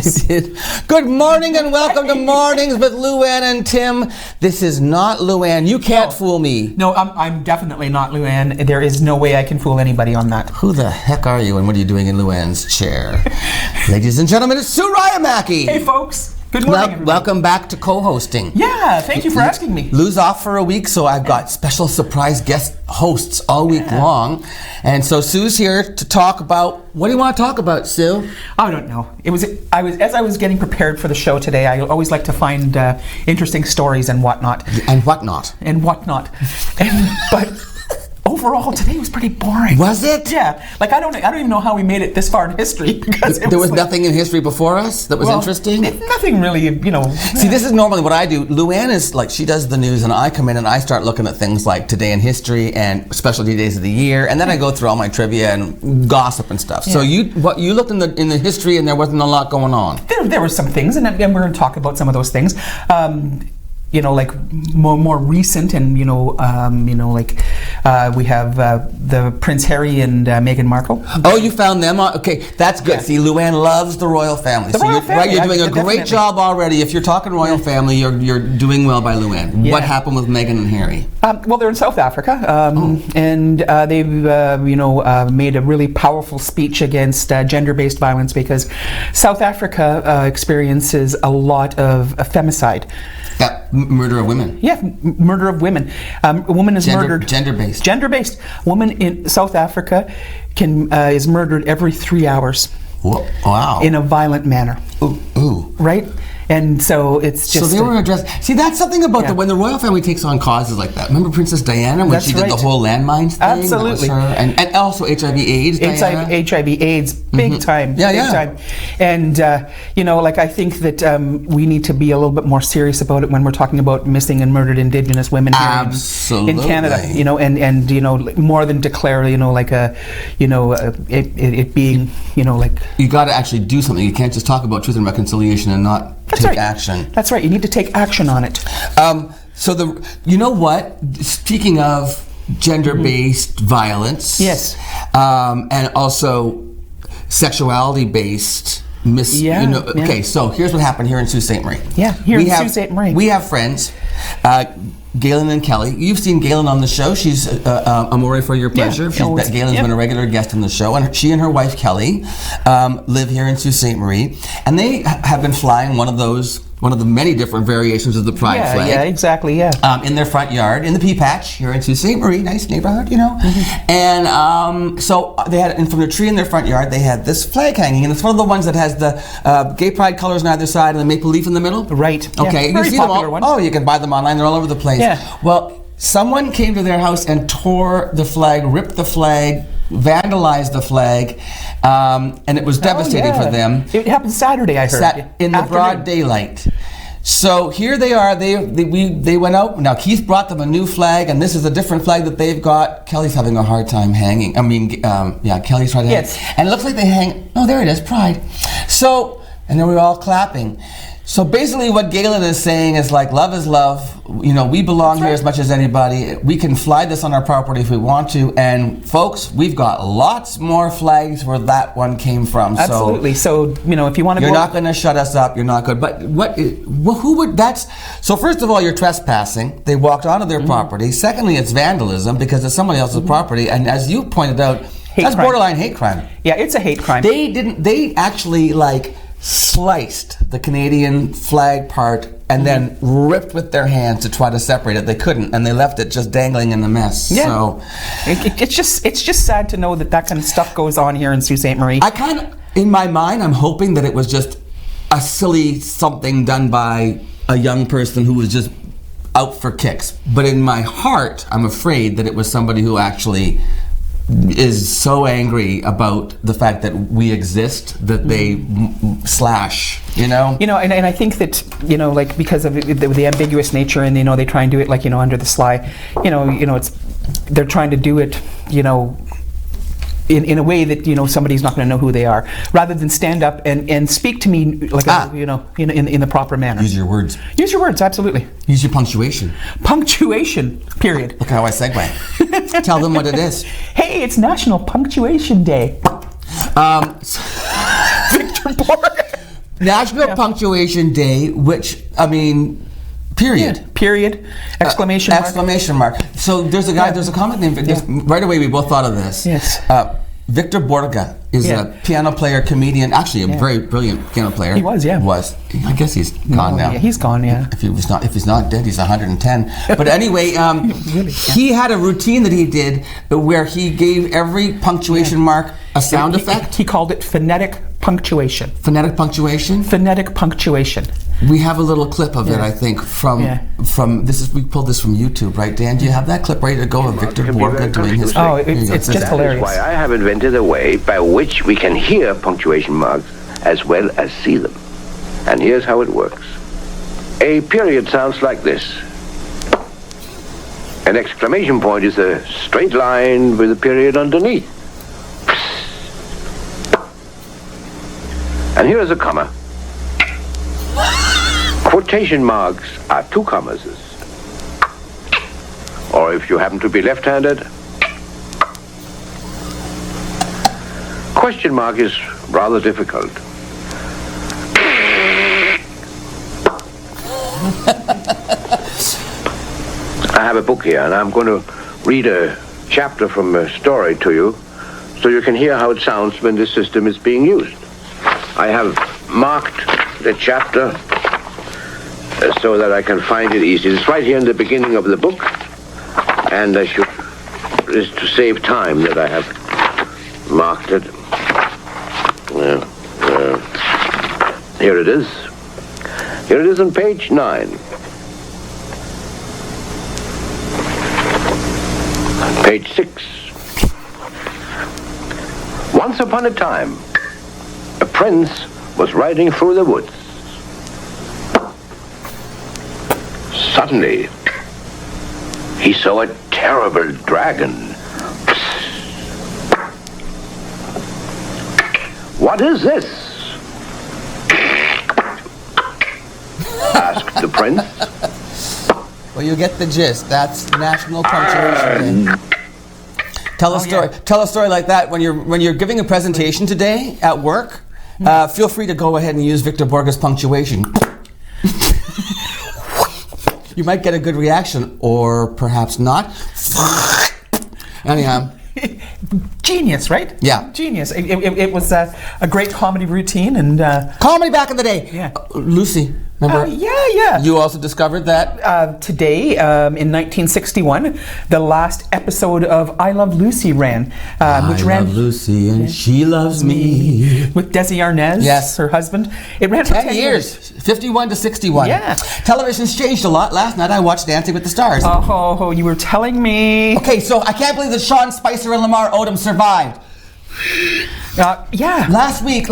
voice. Good morning and welcome to Mornings with Luann and Tim. This is not Luann. You can't fool me. No, I'm definitely not Luann. There is no way I can fool anybody on that. Who the heck are you and what are you doing in Luann's chair? Ladies and gentlemen, it's Sue Ryamaki. Hey, folks. Good morning, everybody. Welcome back to co-hosting. Yeah, thank you for asking me. Lou's off for a week, so I've got special surprise guest hosts all week long. And so Sue's here to talk about, what do you want to talk about, Sue? I don't know. As I was getting prepared for the show today, I always like to find interesting stories and whatnot. But overall, today was pretty boring. Was it? Yeah. Like I don't even know how we made it this far in history because there was nothing in history before us that was interesting. Nothing really, See, this is normally what I do. Luann is like, she does the news, and I come in and I start looking at things like today in history and specialty days of the year, and then I go through all my trivia and gossip and stuff. Yeah. So you looked in the history, and there wasn't a lot going on. There were some things, and we're going to talk about some of those things. Like more recent, and we have the Prince Harry and Meghan Markle. Oh, you found them? Okay, that's good. Yeah. See, Luann loves the royal family. You're doing a great job already. If you're talking royal family, you're doing well by Luann. Yeah. What happened with Meghan and Harry? Well, they're in South Africa, and they've made a really powerful speech against gender-based violence because South Africa experiences a lot of femicide. Murder of women. Yeah, murder of women. A woman is murdered. Gender-based. Gender-based. A woman in South Africa is murdered every 3 hours. Whoa, wow. In a violent manner. Ooh. Right? And so it's just... So they were addressed... See, that's something about when the royal family takes on causes like that. Remember Princess Diana when she did the whole landmines thing? Absolutely. And also HIV/AIDS, Diana. HIV/AIDS, big time. Yeah, big time. And, I think that we need to be a little bit more serious about it when we're talking about missing and murdered Indigenous women here in Canada. And more than declare, it being, You got to actually do something. You can't just talk about truth and reconciliation and not... take action. That's right. You need to take action on it. You know what? Speaking of gender-based violence, yes, and also sexuality-based. Okay, so here's what happened here in Sault Ste. Marie. Yeah, in Sault Ste. Marie. We have friends. Galen and Kelly. You've seen Galen on the show. She's Amore for Your Pleasure. Galen's been a regular guest on the show, and she and her wife Kelly live here in Sault Ste. Marie, and they have been flying one of the many different variations of the pride flag. Yeah, exactly. Yeah. In their front yard, in the Pea Patch here in Sault Ste. Marie, nice neighborhood, Mm-hmm. And so they had, and from the tree in their front yard, they had this flag hanging, and it's one of the ones that has the gay pride colors on either side and the maple leaf in the middle. Right. Okay. Yeah. You see them all. One. Oh, you can buy them online. They're all over the place. Yeah. Well, someone came to their house and tore the flag, ripped the flag, vandalized the flag, and it was devastating for them. It happened Saturday, I heard. In the broad daylight. So here they are. They went out. Now Keith brought them a new flag, and this is a different flag that they've got. Kelly's having a hard time hanging. Kelly's trying to hang. Yes. And it looks like they hang. Oh, there it is, Pride. So, and then we're all clapping. So basically what Galen is saying is like, love is love. We belong here as much as anybody. We can fly this on our property if we want to. And folks, we've got lots more flags where that one came from. Absolutely. So, if you want to You're not going to shut us up. You're not good. But who would, so first of all, you're trespassing. They walked onto their property. Secondly, it's vandalism because it's somebody else's property. And as you pointed out, that's borderline hate crime. Yeah, it's a hate crime. They actually sliced the Canadian flag part and then ripped with their hands to try to separate it. They couldn't, and they left it just dangling in the mess. Yeah. So it's just sad to know that kind of stuff goes on here in Sault Ste. Marie. I kind of, in my mind, I'm hoping that it was just a silly something done by a young person who was just out for kicks. But in my heart, I'm afraid that it was somebody who actually is so angry about the fact that we exist that they slash, And I think that, because of the ambiguous nature and, they try and do it under the sly, they're trying to do it, in a way that somebody's not going to know who they are, rather than stand up and speak to me in the proper manner. Use your words. Use your words, absolutely. Use your punctuation. Punctuation. Period. Look how I segue. Tell them what it is. Hey, it's National Punctuation Day. Victor Borg. National Punctuation Day, which, I mean, period. Period. Exclamation mark. Exclamation mark. So there's a guy, there's a comic named, right away we both thought of this. Yes. Victor Borga is a piano player, comedian, actually a very brilliant piano player. He was, I guess he's gone now. Yeah, he's gone, If he's not dead, he's 110. But anyway, he had a routine that he did where he gave every punctuation mark a sound effect. He called it phonetic punctuation. Phonetic punctuation? Phonetic punctuation. We have a little clip of it, I think, from we pulled this from YouTube, right, Dan? Do you have that clip ready to go of Victor Borga doing his? Oh, it's just hilarious. That is why I have invented a way by which we can hear punctuation marks as well as see them. And here's how it works. A period sounds like this. An exclamation point is a straight line with a period underneath. And here is a comma. Quotation marks are two commas. Or if you happen to be left-handed, question mark is rather difficult. I have a book here, and I'm going to read a chapter from a story to you so you can hear how it sounds when this system is being used. I have marked the chapter so that I can find it easy. It's right here in the beginning of the book, and I should, it's to save time that I have marked it. Here it is. Here it is on page 9. Page 6. Once upon a time, a prince was riding through the woods. Suddenly, he saw a terrible dragon. What is this? Asked the prince. Well, you get the gist. That's National Punctuation Day. Tell a story. Tell a story like that when you're giving a presentation today at work. Feel free to go ahead and use Victor Borga's punctuation. You might get a good reaction, or perhaps not. Anyhow. Genius, right? Yeah. Genius. It was a great comedy routine, and comedy back in the day. Yeah. Lucy, remember? Yeah. You also discovered that today, in 1961, the last episode of I Love Lucy ran, which ran. I love Lucy and she loves me. With Desi Arnaz, yes, her husband. It ran for 10 years. 51 to 61. Yeah. Television's changed a lot. Last night I watched Dancing with the Stars. Oh, you were telling me. Okay, so I can't believe that Sean Spicer and Lamar Odom survived. Yeah. Last week,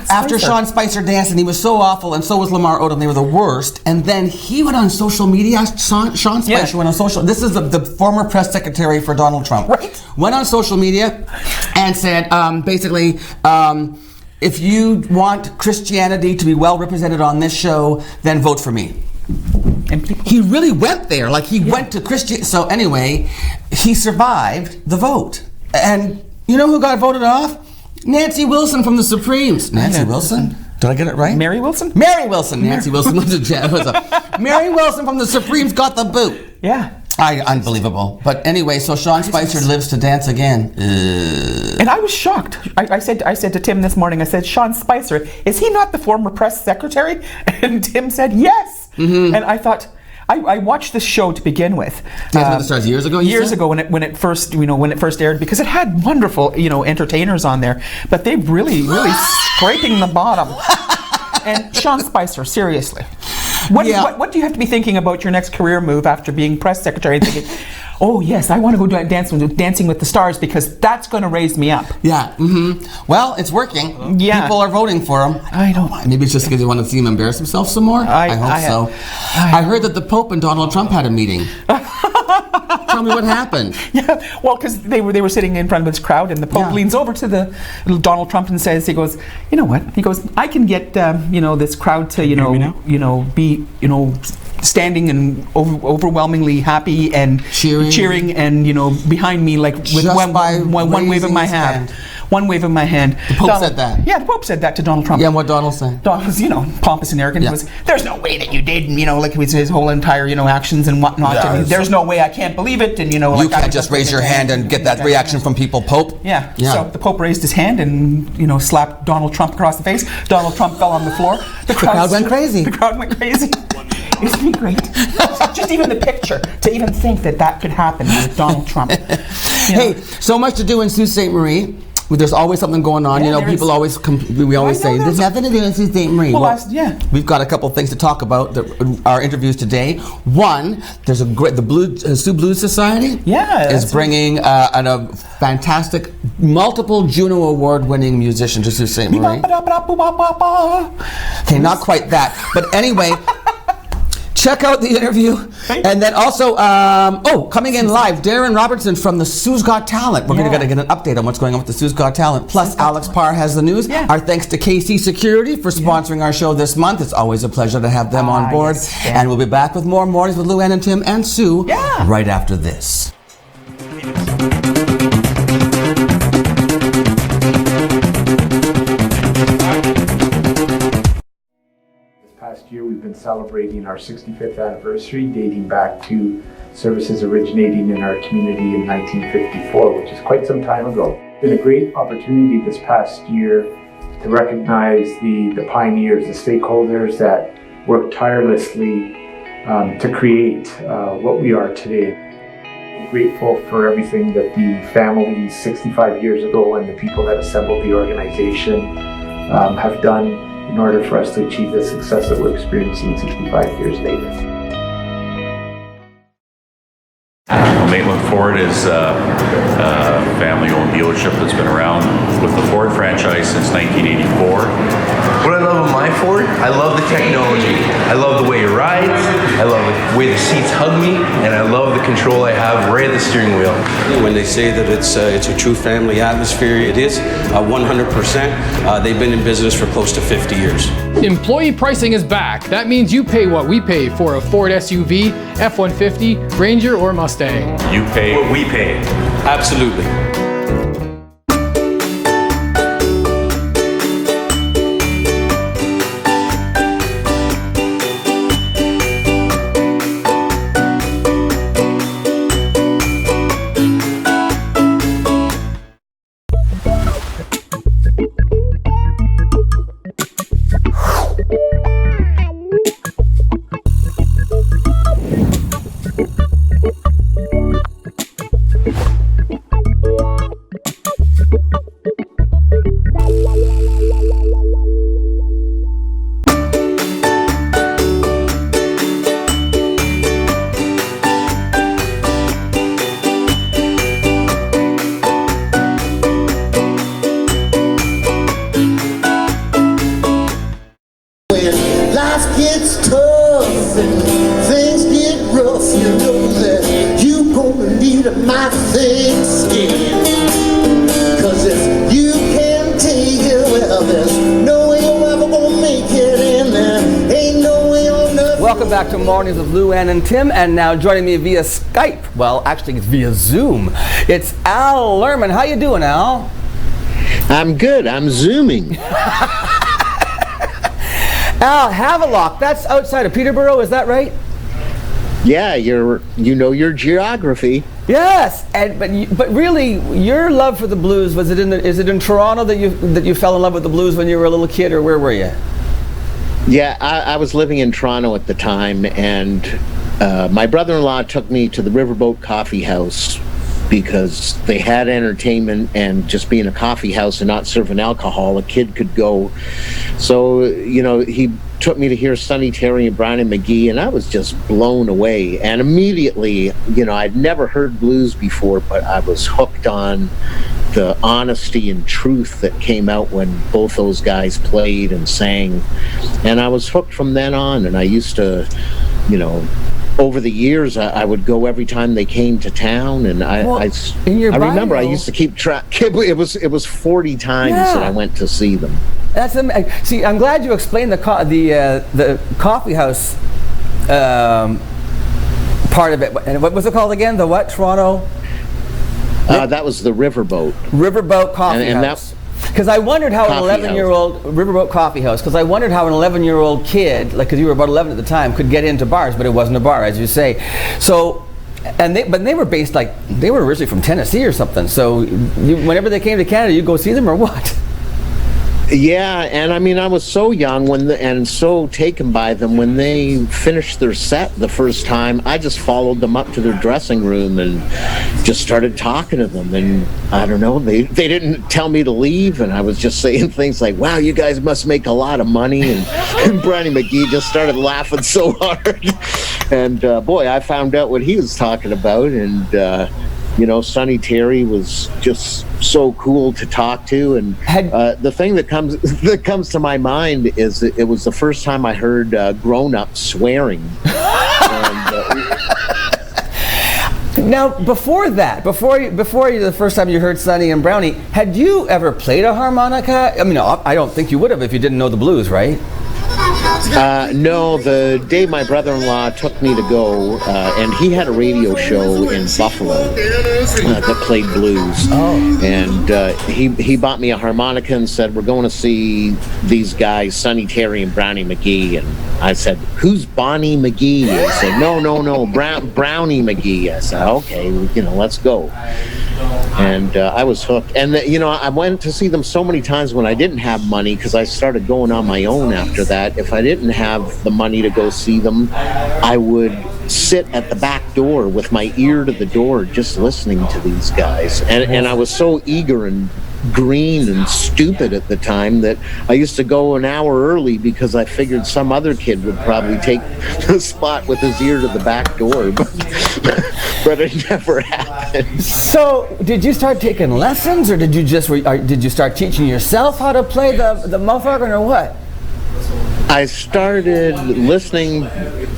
after Sean Spicer danced, and he was so awful, and so was Lamar Odom. They were the worst. And then he went on social media. Sean Spicer went on social. This is the former press secretary for Donald Trump. Right. Went on social media and said, basically, if you want Christianity to be well represented on this show, then vote for me. And he really went there. Like, he went to Christian. So anyway, he survived the vote. And you know who got voted off? Nancy Wilson from the Supremes. Nancy Wilson? Did I get it right? Mary Wilson? Mary Wilson. Nancy Wilson was a jazz. Mary Wilson from the Supremes got the boot. Yeah. Unbelievable. But anyway, so Sean Spicer lives to dance again. And I was shocked. I said to Tim this morning, I said, Sean Spicer, is he not the former press secretary? And Tim said, yes. Mm-hmm. And I thought, I watched this show to begin with. Dancing with the Stars years ago. Years ago, when it first aired, because it had wonderful entertainers on there, but they really scraping the bottom. And Sean Spicer, seriously, what do you have to be thinking about your next career move after being press secretary and thinking, oh yes, I want to go Dancing with the Stars because that's going to raise me up. Yeah. Mm-hmm. Well, it's working. Yeah. People are voting for him. I don't. Maybe it's just because they want to see him embarrass himself some more. I hope so. I heard that the Pope and Donald Trump had a meeting. Tell me what happened. Yeah, well, because they were sitting in front of this crowd, and the Pope leans over to the Donald Trump and says, he goes, you know what? He goes, I can get this crowd to be standing and overwhelmingly happy and cheering and behind me, like with one wave of my hand. one wave of my hand. The Pope said that? Yeah, the Pope said that to Donald Trump. Yeah, and what Donald said? Donald was, pompous and arrogant. Yeah. He was, there's no way that you did, and, like with his whole entire, actions and whatnot. Yeah, and there's no way, I can't believe it, and, You can't just raise your hand and get that reaction from people, Pope. Yeah. So the Pope raised his hand and, slapped Donald Trump across the face. Donald Trump fell on the floor. The crowd went crazy. The crowd went crazy. Isn't it great? Just even the picture, to even think that could happen with Donald Trump. Hey, so much to do in Sault Ste. Marie. There's always something going on. People always we always say there's nothing to do in Sault Ste. Marie. Well, we've got a couple things to talk about. Our interviews today. One, there's the Sioux Blues Society. Yeah, is bringing a fantastic, multiple Juno Award-winning musician to Sault Ste. Marie. Okay, not quite that, but anyway. Check out the interview. And then also, coming in live, Darren Robertson from the Sioux's Got Talent. We're going to get an update on what's going on with the Sioux's Got Talent. Plus, Alex Parr has the news. Yeah. Our thanks to KC Security for sponsoring our show this month. It's always a pleasure to have them on board. Yes. And we'll be back with more Mornings with Lou Ann and Tim and Sue right after this. Last year we've been celebrating our 65th anniversary, dating back to services originating in our community in 1954, which is quite some time ago. It's been a great opportunity this past year to recognize the pioneers, the stakeholders that worked tirelessly to create what we are today. I'm grateful for everything that the families 65 years ago and the people that assembled the organization have done in order for us to achieve the success that we're experiencing 65 years later. Maitland Ford is a family-owned dealership that's been around with the Ford franchise since 1984. What I love of my Ford, I love the technology. I love the way it rides, I love the way the seats hug me, and I love the control I have right at the steering wheel. When they say that it's a true family atmosphere, it is 100%. They've been in business for close to 50 years. Employee pricing is back. That means you pay what we pay for a Ford SUV, F-150, Ranger, or Mustang. You pay what we pay. Absolutely. Welcome back to Mornings with Lou Ann and Tim, and now joining me via Skype. Well, actually, it's via Zoom. It's Al Lerman. How you doing, Al? I'm good. I'm zooming. Al, Havelock. That's outside of Peterborough. Is that right? Yeah, you know your geography. Yes, but really, your love for the blues is it in Toronto that you fell in love with the blues when you were a little kid, or where were you? Yeah, I was living in Toronto at the time, and my brother-in-law took me to the Riverboat Coffee House because they had entertainment, and just being a coffee house and not serving alcohol, a kid could go. So, he took me to hear Sonny Terry and Brian McGee, and I was just blown away. And immediately, I'd never heard blues before, but I was hooked on the honesty and truth that came out when both those guys played and sang. And I was hooked from then on, and I used to, over the years, I would go every time they came to town, and I remember I used to keep track. It was 40 times that I went to see them. That's see. I'm glad you explained the coffee house part of it. And what was it called again? The what? Toronto. That was the Riverboat. Riverboat Coffee And House. Because I wondered how an Coffee 11-year-old Riverboat Coffee House. Because I wondered how an 11-year-old kid, like, because you were about 11 at the time, could get into bars, but it wasn't a bar, as you say. So, but they were based they were originally from Tennessee or something. So, whenever they came to Canada, you go see them or what? Yeah, and I mean, I was so young and so taken by them when they finished their set the first time. I just followed them up to their dressing room and just started talking to them. And I don't know, they didn't tell me to leave, and I was just saying things like, "Wow, you guys must make a lot of money." And Brownie McGee just started laughing so hard. And boy, I found out what he was talking about, and Sonny Terry was just so cool to talk to, and the thing that comes to my mind is that it was the first time I heard grown-ups swearing. Now, before the first time you heard Sonny and Brownie, had you ever played a harmonica? I mean, I don't think you would have if you didn't know the blues, right? No, the day my brother-in-law took me to go, and he had a radio show in Buffalo that played blues. Oh. And he bought me a harmonica and said, "We're going to see these guys, Sonny Terry and Brownie McGee." And I said, "Who's Bonnie McGee?" He said, No, Brownie McGee. I said, "Okay, let's go." And I was hooked. And, I went to see them so many times when I didn't have money, because I started going on my own after that. If I didn't have the money to go see them, I would sit at the back door with my ear to the door just listening to these guys. And I was so eager and green and stupid at the time that I used to go an hour early because I figured some other kid would probably take the spot with his ear to the back door, but it never happened. So, did you start taking lessons, or did you start teaching yourself how to play the mouth organ, or what? I started listening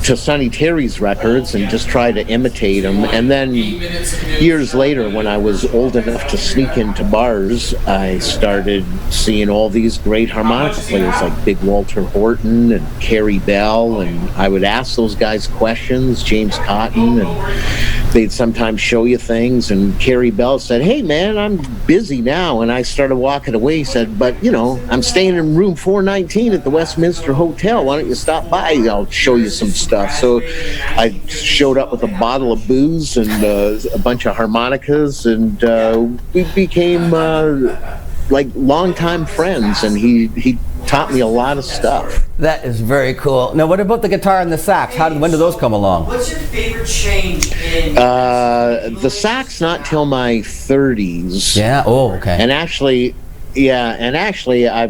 to Sonny Terry's records and just tried to imitate him. And then years later, when I was old enough to sneak into bars, I started seeing all these great harmonica players like Big Walter Horton and Carrie Bell. And I would ask those guys questions, James Cotton, and they'd sometimes show you things. And Carrie Bell said, "Hey, man, I'm busy now." And I started walking away. He said, "But, I'm staying in room 419 at the Westminster Hotel. Why don't you stop by? I'll show you some stuff." So I showed up with a bottle of booze and a bunch of harmonicas, and we became like longtime friends, and he taught me a lot of stuff. That is very cool. Now, what about the guitar and the sax? When do those come along? What's your favorite change in the sax not till my 30s. Yeah. Oh, okay. And actually, I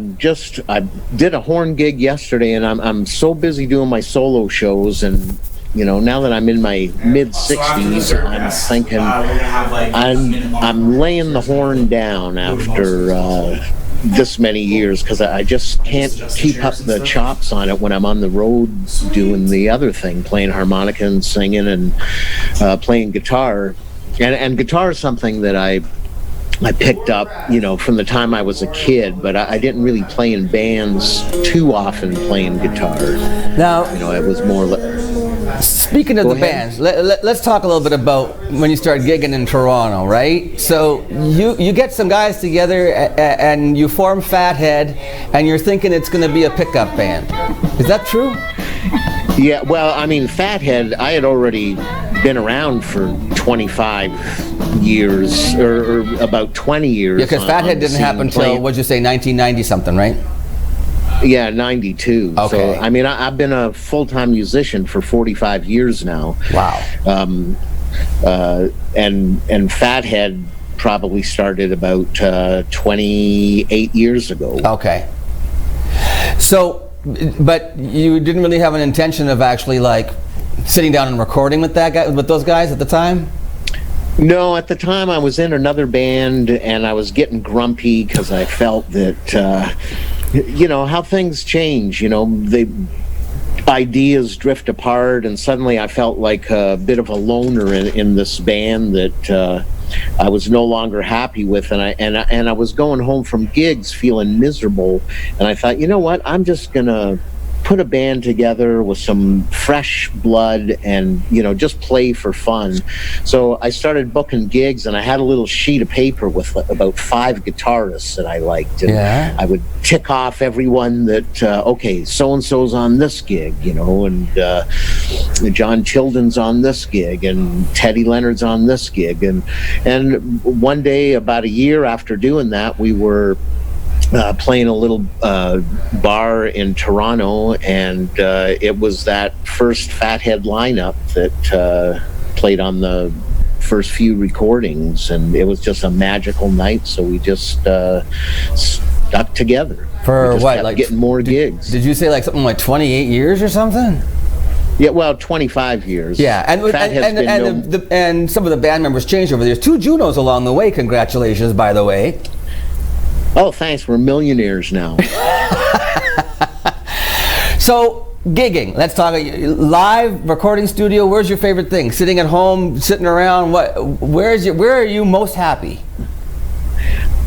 did a horn gig yesterday, and I'm so busy doing my solo shows, and now that I'm in my mid-60s, I'm thinking I'm laying the horn down after this many years, because I just can't keep up the chops on it when I'm on the road doing the other thing, playing harmonica and singing and playing guitar. And guitar is something that I picked up, from the time I was a kid, but I didn't really play in bands too often playing guitar. Now, it was more speaking of the bands, let's talk a little bit about when you started gigging in Toronto, right? So you get some guys together and you form Fathead, and you're thinking it's going to be a pickup band. Is that true? Yeah, well, I mean, Fathead, I had already been around for 25 years, or about 20 years. Yeah, because Fathead didn't happen until, what'd you say, 1990 something, right? Yeah, 92. Okay. So, I mean, I've been a full-time musician for 45 years now. Wow. And Fathead probably started about 28 years ago. Okay. So, but you didn't really have an intention of actually, like, sitting down and recording with those guys at the time? No, at the time I was in another band, and I was getting grumpy because I felt that, how things change, ideas drift apart, and suddenly I felt like a bit of a loner in this band that I was no longer happy with, and I was going home from gigs feeling miserable, and I thought, you know what, I'm just gonna put a band together with some fresh blood and, just play for fun. So I started booking gigs, and I had a little sheet of paper with about 5 guitarists that I liked. And I would tick off everyone that, okay, so-and-so's on this gig, and John Childen's on this gig, and Teddy Leonard's on this gig. And one day, about a year after doing that, we were playing a little bar in Toronto, and it was that first Fathead lineup that played on the first few recordings, and it was just a magical night. So we just stuck together for what, like getting more gigs. Did you say like something like 28 years or something? Yeah, well, 25 years. Yeah, and some of the band members changed over the years. 2 Junos along the way. Congratulations, by the way. Oh, thanks. We're millionaires now. So, gigging. Let's talk live recording studio. Where's your favorite thing? Sitting at home, sitting around. Where are you most happy?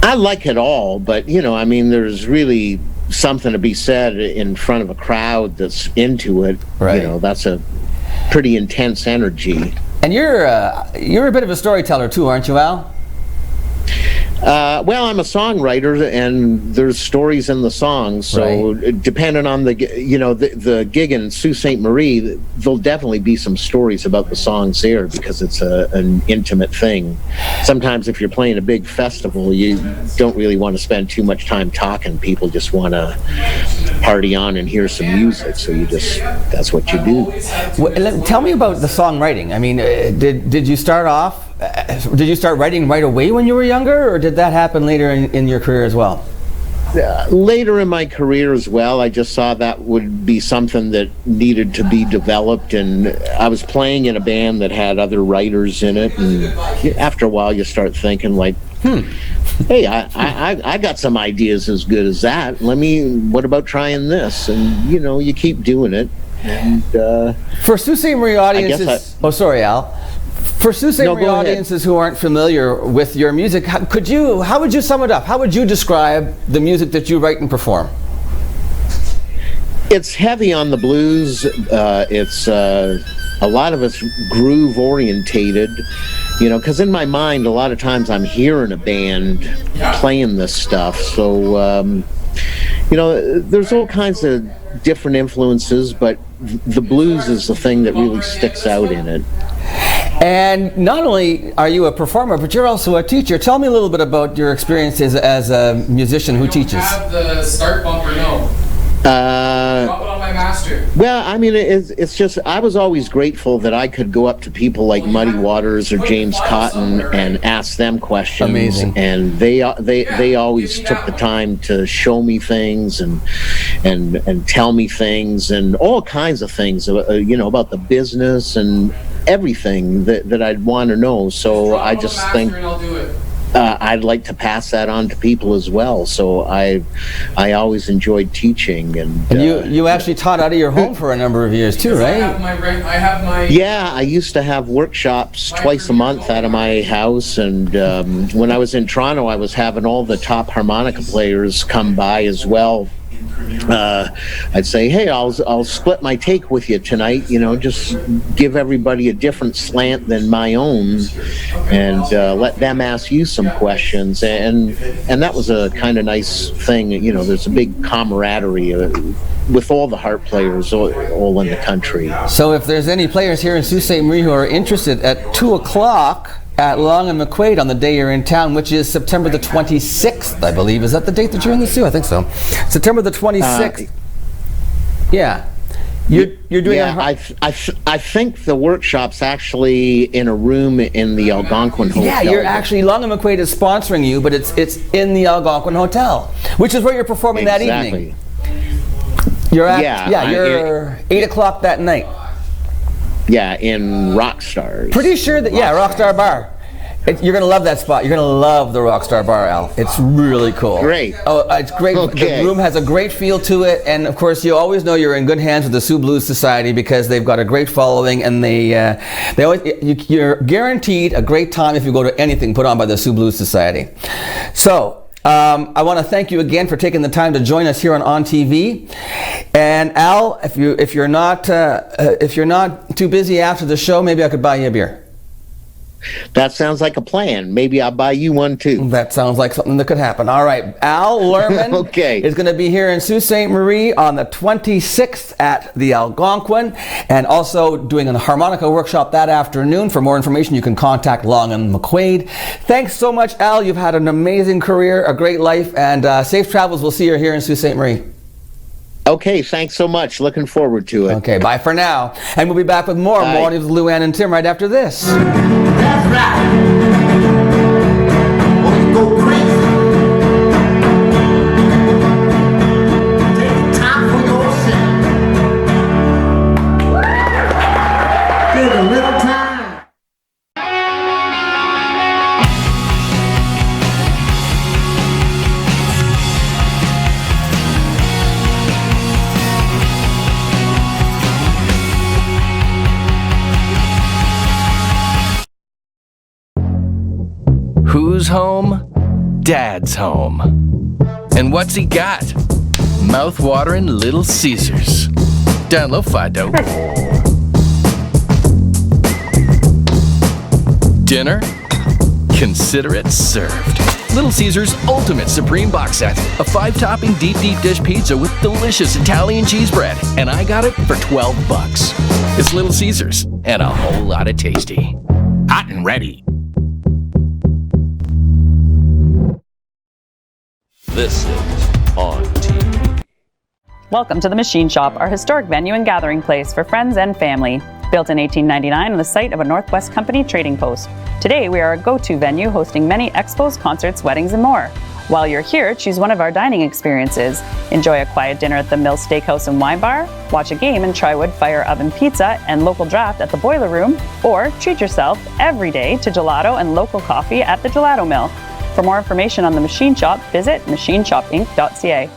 I like it all, but there's really something to be said in front of a crowd that's into it. Right. That's a pretty intense energy. And you're a bit of a storyteller too, aren't you, Al? Well, I'm a songwriter, and there's stories in the songs. So depending on the gig in Sault Ste. Marie, there'll definitely be some stories about the songs there because it's an intimate thing. Sometimes if you're playing a big festival, you don't really want to spend too much time talking. People just want to party on and hear some music. So that's what you do. Well, tell me about the songwriting. I mean, did you start off? Did you start writing right away when you were younger, or did that happen later in your career as well? Later in my career as well. I just saw that would be something that needed to be developed, and I was playing in a band that had other writers in it, and after a while you start thinking like, hey, I got some ideas as good as that. What about trying this? And you keep doing it. And for Sault Ste. Marie audiences, sorry, Al. For Sault Ste. Marie audiences who aren't familiar with your music, how would you sum it up? How would you describe the music that you write and perform? It's heavy on the blues. It's a lot of it's groove orientated, because in my mind, a lot of times I'm hearing a band playing this stuff. So, there's all kinds of different influences, but the blues is the thing that really sticks out in it. And not only are you a performer, but you're also a teacher. Tell me a little bit about your experiences as a musician who teaches. Have the start bump or no? Drop it on my master. Well, I mean, it's just, I was always grateful that I could go up to people like Muddy Waters or James Cotton and ask them questions. Amazing. And they always took the time to show me things and tell me things and all kinds of things, about the business and everything that I'd want to know. So I just think I'd like to pass that on to people as well. So I always enjoyed teaching. And you actually taught out of your home for a number of years too, right? Yeah, I used to have workshops twice a month out of my house, and when I was in Toronto, I was having all the top harmonica players come by as well. I'd say, hey, I'll split my take with you tonight, just give everybody a different slant than my own, and let them ask you some questions, and that was a kind of nice thing. There's a big camaraderie with all the harp players all in the country. So if there's any players here in Sault Ste. Marie who are interested, at 2 o'clock at Long and McQuaid on the day you're in town, which is September the 26th, I believe. Is that the date that you're in this too? I think so. September the 26th. Yeah. You're doing. Yeah, I think the workshop's actually in a room in the Algonquin Hotel. Yeah, you're actually, Long and McQuaid is sponsoring you, but it's in the Algonquin Hotel, which is where you're performing that evening. You're at, you're 8 o'clock that night. Yeah, in Rockstars. Pretty sure that, Rockstar Bar. You're going to love that spot. You're going to love the Rockstar Bar, Al. It's really cool. Great. Oh, it's great. Okay. The room has a great feel to it, and of course, you always know you're in good hands with the Sioux Blues Society because they've got a great following, and you're guaranteed a great time if you go to anything put on by the Sioux Blues Society. So, I want to thank you again for taking the time to join us here on ONNtv. And Al, if you're not too busy after the show, maybe I could buy you a beer. That sounds like a plan. Maybe I'll buy you one too. That sounds like something that could happen. All right, Al Lerman Okay. is going to be here in Sault Ste. Marie on the 26th at the Algonquin, and also doing a harmonica workshop that afternoon. For more information, you can contact Long and McQuaid. Thanks so much, Al. You've had an amazing career, a great life, and safe travels. We'll see you here in Sault Ste. Marie. Okay, thanks so much. Looking forward to it. Okay, bye for now. And we'll be back with more mornings with Luann and Tim right after this. That's right. Or you go crazy. Take time for yourself. There's a little time. Who's home? Dad's home. And what's he got? Mouth-watering Little Caesars. Download Fido. Dinner? Consider it served. Little Caesars Ultimate Supreme Box Set. A 5-topping deep dish pizza with delicious Italian cheese bread. And I got it for $12. It's Little Caesars and a whole lot of tasty. Hot and ready. This is ONNtv. Welcome to the Machine Shop, our historic venue and gathering place for friends and family. Built in 1899 on the site of a Northwest Company trading post. Today we are a go-to venue hosting many expos, concerts, weddings, and more. While you're here, choose one of our dining experiences. Enjoy a quiet dinner at the Mill Steakhouse and Wine Bar, watch a game and try wood fire oven pizza and local draft at the Boiler Room, or treat yourself every day to gelato and local coffee at the Gelato Mill. For more information on the Machine Shop, visit machineshopinc.ca.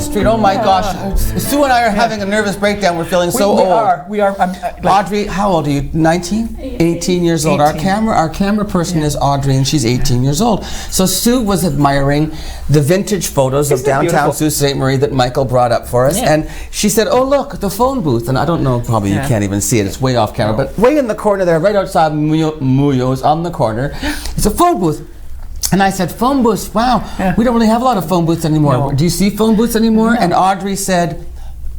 Street. Oh my gosh, Sue and I are having a nervous breakdown. We're feeling so old. We are. Audrey, how old are you? 19? 18 years old. 18. Our camera person is Audrey, and she's 18 years old. So Sue was admiring the vintage photos of downtown Sault Ste. Marie that Michael brought up for us, and she said, "Oh look, the phone booth." And I don't know, probably you can't even see it. It's way off camera, but way in the corner there, right outside Muyo's on the corner, it's a phone booth. And I said, phone booths, wow, we don't really have a lot of phone booths anymore. No. Do you see phone booths anymore? No. And Audrey said,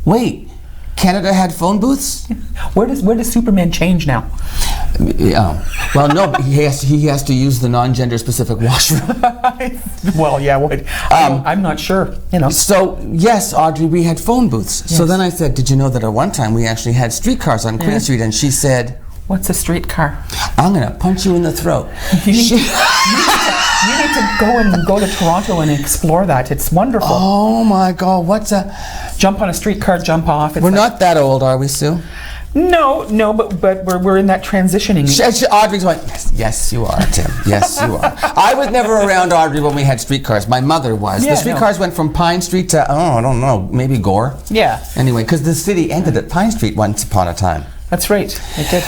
wait, Canada had phone booths? Where does Superman change now? Yeah. Well, no, but he has to use the non-gender specific washroom. Well, yeah, I'm not sure, you know. So, yes, Audrey, we had phone booths. Yes. So then I said, did you know that at one time we actually had streetcars on Queen Street? And she said, what's a streetcar? I'm going to punch you in the throat. You need to go to Toronto and explore that. It's wonderful. Oh my God, what's a... Jump on a streetcar, jump off. We're not that old, are we, Sue? No, but we're in that transitioning. Audrey's going, yes, you are, Tim. Yes, you are. I was never around Audrey when we had streetcars. My mother was. The streetcars went from Pine Street to, I don't know, maybe Gore. Yeah. Anyway, because the city ended at Pine Street once upon a time. That's right, it did.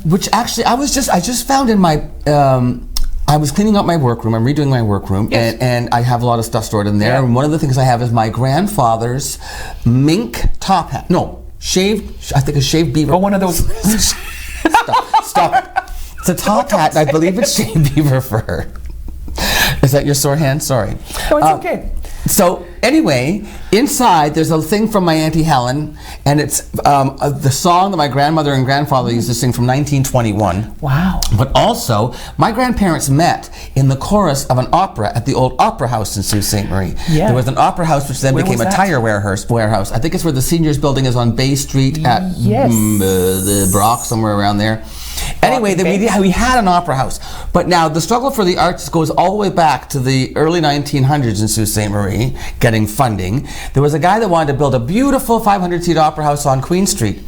Which actually, I just found in my... I was cleaning up my workroom. I'm redoing my workroom, and I have a lot of stuff stored in there. Yeah. And one of the things I have is my grandfather's mink top hat. No, shaved. I think a shaved beaver. Oh, one of those. Stop it. It's a top hat, and I believe it's shaved beaver fur. Is that your sore hand? Sorry. No, it's okay. So anyway, Inside, there's a thing from my Auntie Helen, and it's the song that my grandmother and grandfather used to sing from 1921. Wow. But also, my grandparents met in the chorus of an opera at the old Opera House in Sault Ste. Marie. Yeah. There was an opera house which then Where became was a that? tire warehouse. I think it's where the seniors building is on Bay Street at the Brock, somewhere around there. Anyway, we had an opera house. But now the struggle for the arts goes all the way back to the early 1900s in Sault Ste. Marie, getting funding. There was a guy that wanted to build a beautiful 500-seat opera house on Queen Street.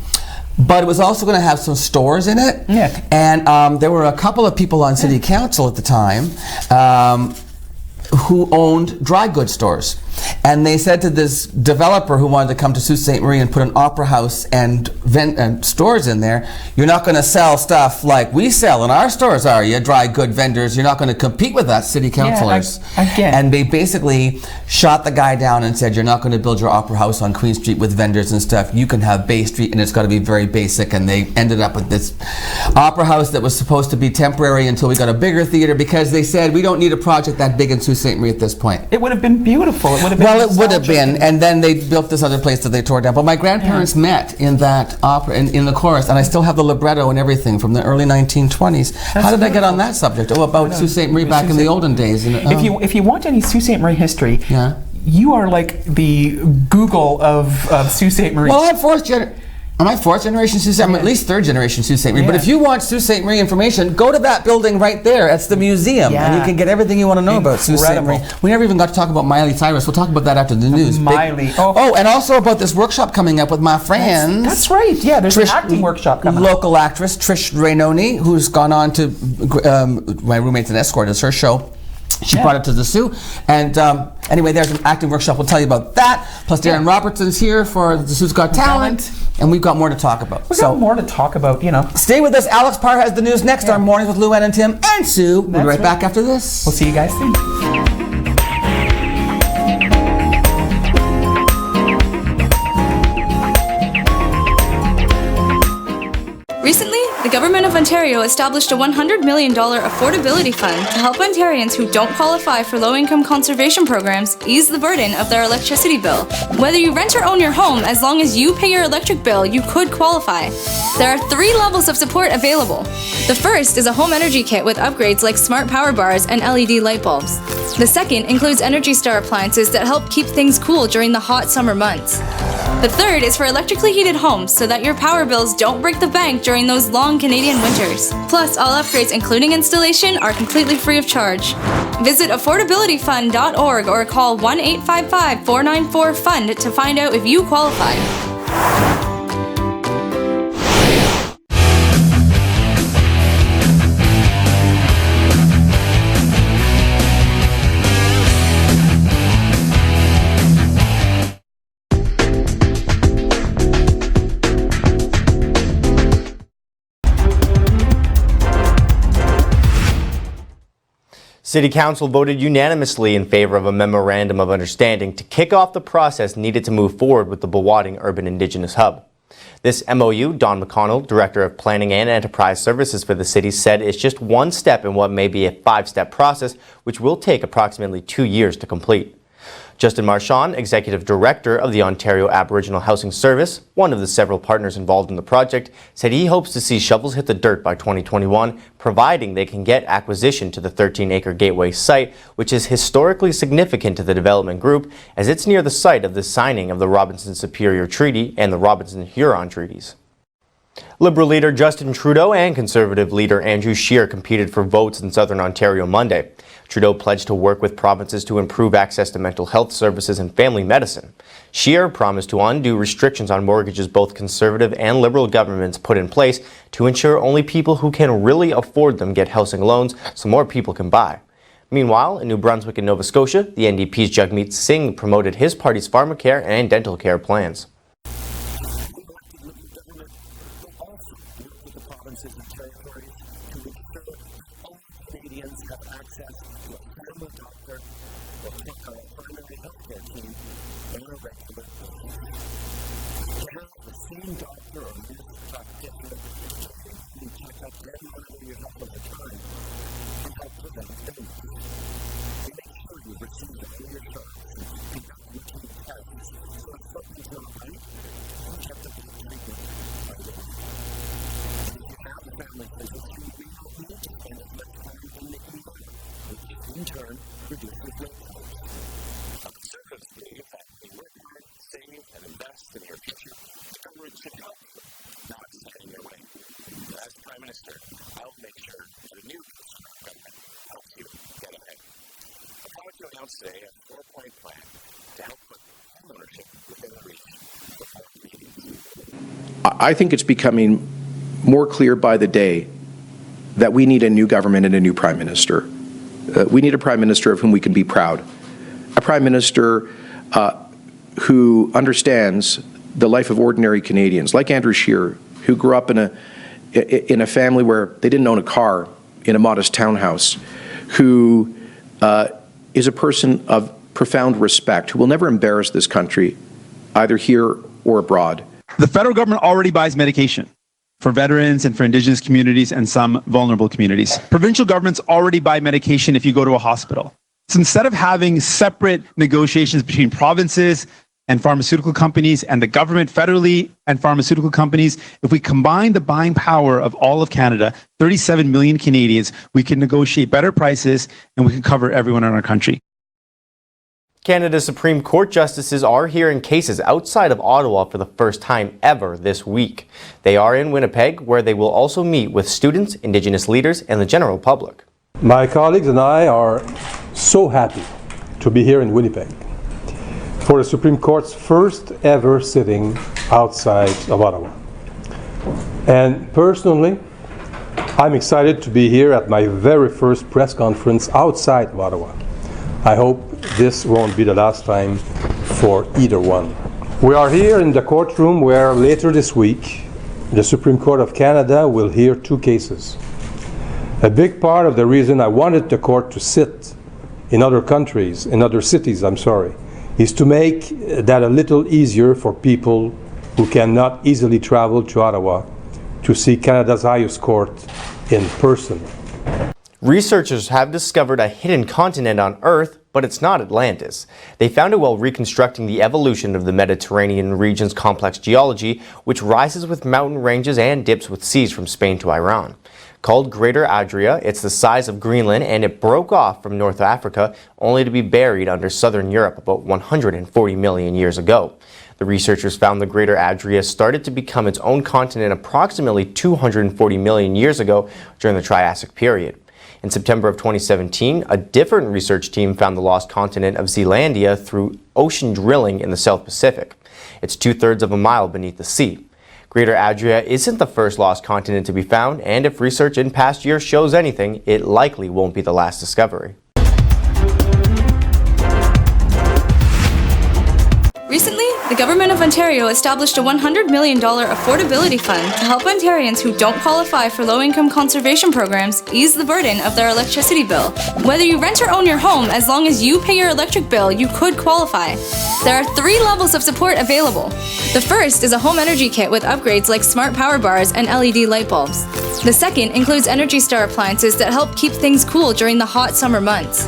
But it was also going to have some stores in it. Yeah. And there were a couple of people on city council at the time who owned dry goods stores. And they said to this developer who wanted to come to Sault Ste. Marie and put an opera house and stores in there, you're not going to sell stuff like we sell in our stores, are you? Dry good vendors. You're not going to compete with us, city councilors. Again. And they basically shot the guy down and said, you're not going to build your opera house on Queen Street with vendors and stuff. You can have Bay Street, and it's got to be very basic. And they ended up with this opera house that was supposed to be temporary until we got a bigger theater, because they said we don't need a project that big in Sault Ste. Marie at this point. It would have been beautiful. It would have been Well, it would have been, and then they built this other place that they tore down. But my grandparents met in that opera, in the chorus, and I still have the libretto and everything from the early 1920s. How did I get on that subject? Oh, about Sault Ste. Marie back in the olden days. If you want any Sault Ste. Marie history, you are like the Google of Sault Ste. Marie. Well, am I fourth generation Sault Ste. Marie? I'm at least third generation Sault Ste. Marie. But if you want Sault Ste. Marie information, go to that building right there. That's the museum, and you can get everything you want to know about Sault Ste. Marie. We never even got to talk about Miley Cyrus. We'll talk about that after the news. Miley. And also about this workshop coming up with my friends. That's right. Yeah, there's an acting workshop coming up. Local actress Trish Rainoni, who's gone on to my roommate's an escort. It's her show. She brought it to the Sioux. And anyway, there's an acting workshop. We'll tell you about that. Plus, Darren Robertson's here for the Sioux's Got Talent. And we've got more to talk about. We've got more to talk about, you know. Stay with us. Alex Parr has the news next. Our Mornings with Luann and Tim and Sue. We'll be right back after this. We'll see you guys soon. Recently, the Government of Ontario established a $100 million affordability fund to help Ontarians who don't qualify for low-income conservation programs ease the burden of their electricity bill. Whether you rent or own your home, as long as you pay your electric bill, you could qualify. There are 3 levels of support available. The first is a home energy kit with upgrades like smart power bars and LED light bulbs. The second includes Energy Star appliances that help keep things cool during the hot summer months. The third is for electrically heated homes so that your power bills don't break the bank during those long Canadian winters. Plus, all upgrades, including installation, are completely free of charge. Visit affordabilityfund.org or call 1-855-494-FUND to find out if you qualify. City Council voted unanimously in favor of a memorandum of understanding to kick off the process needed to move forward with the Bulwading Urban Indigenous Hub. This MOU, Don McConnell, Director of Planning and Enterprise Services for the city, said it's just one step in what may be a 5-step process, which will take approximately 2 years to complete. Justin Marchand, Executive Director of the Ontario Aboriginal Housing Service, one of the several partners involved in the project, said he hopes to see shovels hit the dirt by 2021, providing they can get acquisition to the 13-acre Gateway site, which is historically significant to the development group, as it's near the site of the signing of the Robinson-Superior Treaty and the Robinson-Huron Treaties. Liberal leader Justin Trudeau and Conservative leader Andrew Scheer competed for votes in Southern Ontario Monday. Trudeau pledged to work with provinces to improve access to mental health services and family medicine. Scheer promised to undo restrictions on mortgages both Conservative and Liberal governments put in place to ensure only people who can really afford them get housing loans so more people can buy. Meanwhile, in New Brunswick and Nova Scotia, the NDP's Jagmeet Singh promoted his party's pharmacare and dental care plans. invest in your future, government should help you, not stand in your way. As Prime Minister, I will make sure that a new government helps you get ahead. I'm proud to announce today a 4-point plan to help put homeownership within the reach of all Canadians. I think it's becoming more clear by the day that we need a new government and a new Prime Minister. We need a Prime Minister of whom we can be proud. A Prime Minister who understands the life of ordinary Canadians, like Andrew Scheer, who grew up in a family where they didn't own a car, in a modest townhouse, who is a person of profound respect, who will never embarrass this country, either here or abroad. The federal government already buys medication for veterans and for Indigenous communities and some vulnerable communities. Provincial governments already buy medication if you go to a hospital. So instead of having separate negotiations between provinces and pharmaceutical companies and the government federally and pharmaceutical companies, if we combine the buying power of all of Canada, 37 million Canadians, we can negotiate better prices and we can cover everyone in our country. Canada's Supreme Court justices are hearing cases outside of Ottawa for the first time ever this week. They are in Winnipeg, where they will also meet with students, Indigenous leaders, and the general public. My colleagues and I are so happy to be here in Winnipeg for the Supreme Court's first ever sitting outside of Ottawa. And personally, I'm excited to be here at my very first press conference outside of Ottawa. I hope this won't be the last time for either one. We are here in the courtroom where later this week, the Supreme Court of Canada will hear 2 cases. A big part of the reason I wanted the court to sit in other countries, in other cities, is to make that a little easier for people who cannot easily travel to Ottawa to see Canada's highest court in person. Researchers have discovered a hidden continent on Earth, but it's not Atlantis. They found it while reconstructing the evolution of the Mediterranean region's complex geology, which rises with mountain ranges and dips with seas from Spain to Iran. Called Greater Adria, it's the size of Greenland, and it broke off from North Africa only to be buried under southern Europe about 140 million years ago. The researchers found the Greater Adria started to become its own continent approximately 240 million years ago during the Triassic period. In September of 2017, a different research team found the lost continent of Zealandia through ocean drilling in the South Pacific. It's 2/3 of a mile beneath the sea. Greater Adria isn't the first lost continent to be found, and if research in past years shows anything, it likely won't be the last discovery. Recently, the Government of Ontario established a $100 million affordability fund to help Ontarians who don't qualify for low-income conservation programs ease the burden of their electricity bill. Whether you rent or own your home, as long as you pay your electric bill, you could qualify. There are 3 levels of support available. The first is a home energy kit with upgrades like smart power bars and LED light bulbs. The second includes Energy Star appliances that help keep things cool during the hot summer months.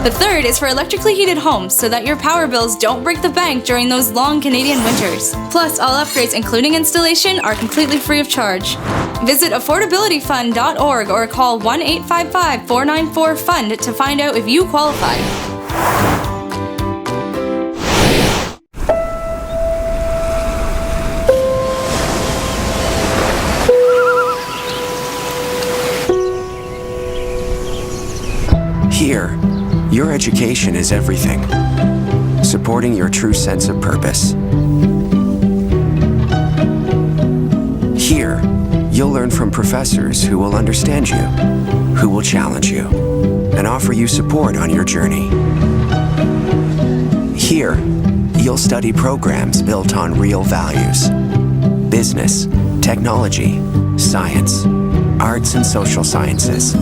The third is for electrically heated homes so that your power bills don't break the bank during those long Canadian winters. Plus, all upgrades, including installation, are completely free of charge. Visit affordabilityfund.org or call 1-855-494-FUND to find out if you qualify. Here, your education is everything, supporting your true sense of purpose. Here, you'll learn from professors who will understand you, who will challenge you, and offer you support on your journey. Here, you'll study programs built on real values: business, technology, science, arts and social sciences,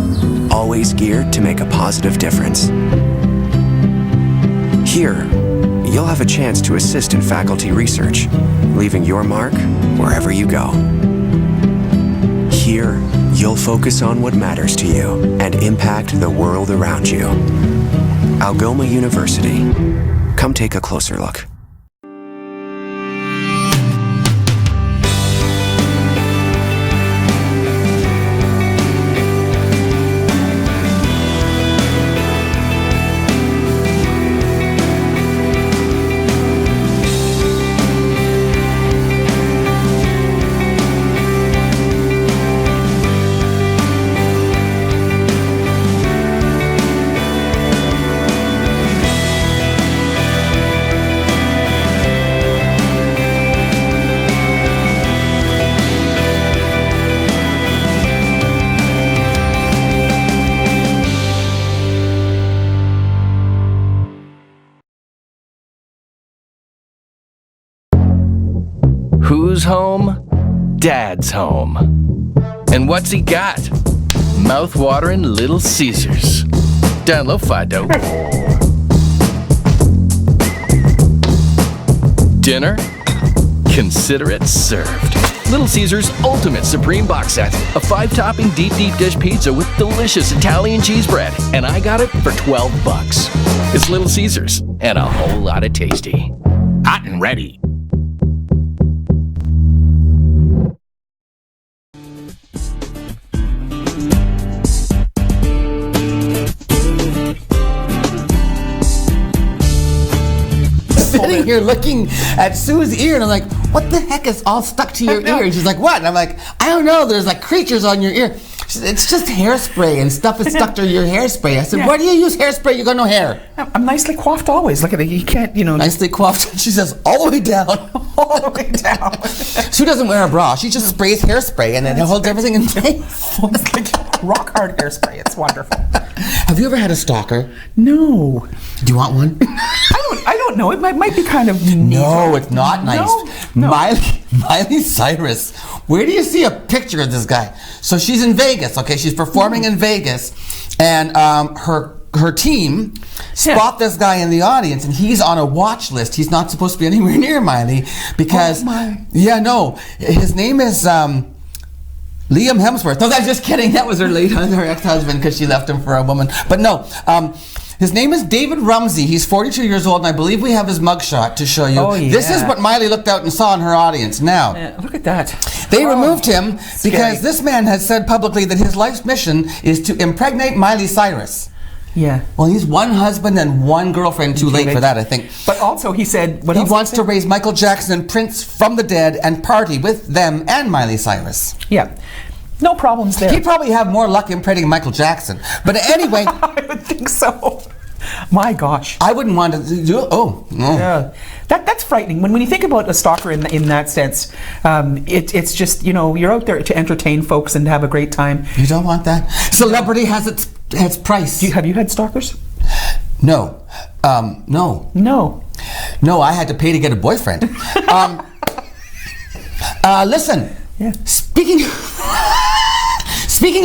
always geared to make a positive difference. Here, you'll have a chance to assist in faculty research, leaving your mark wherever you go. Here, you'll focus on what matters to you and impact the world around you. Algoma University. Come take a closer look. Who's home? Dad's home. And what's he got? Mouth-watering Little Caesars. Down low, Fido. Dinner? Consider it served. Little Caesars Ultimate Supreme Box Set. A 5-topping deep dish pizza with delicious Italian cheese bread. And I got it for $12. It's Little Caesars and a whole lot of tasty. Hot and ready. Sitting here looking at Sue's ear, and I'm like, what the heck is all stuck to your ear? And she's like, what? And I'm like, I don't know, there's like creatures on your ear. She said, it's just hairspray and stuff is stuck to your hairspray. I said, why do you use hairspray? You got no hair. I'm nicely coiffed always. Look at it. You can't, Nicely coiffed. She says, all the way down. all the way down. Sue doesn't wear a bra. She just sprays hairspray and then it holds everything in place. It's like rock hard hairspray. It's wonderful. Have you ever had a stalker? No. Do you want one? I don't know. It might be kind of neat. No, it's not nice. No. Miley Cyrus. Where do you see a picture of this guy? So she's in Vegas, okay? She's performing in Vegas, and her team spot this guy in the audience, and he's on a watch list. He's not supposed to be anywhere near Miley because, his name is Liam Hemsworth. No, I'm just kidding. That was her ex-husband because she left him for a woman. But no, his name is David Rumsey. He's 42 years old, and I believe we have his mugshot to show you. Oh, yeah. This is what Miley looked out and saw in her audience. Now, look at that. They removed him because this man has said publicly that his life's mission is to impregnate Miley Cyrus. Yeah. Well, he's one husband and one girlfriend. Too late for that, I think. But also, he said he wants to raise Michael Jackson and Prince from the dead and party with them and Miley Cyrus. Yeah. No problems there. He'd probably have more luck impregnating Michael Jackson. But anyway. I would think so. My gosh. I wouldn't want to do it. Oh, no. Yeah. That's frightening. When you think about a stalker in that sense, it's just, you're out there to entertain folks and have a great time. You don't want that. Celebrity has its price. Have you had stalkers? No. No. No. No, I had to pay to get a boyfriend. Listen. Yeah. Speaking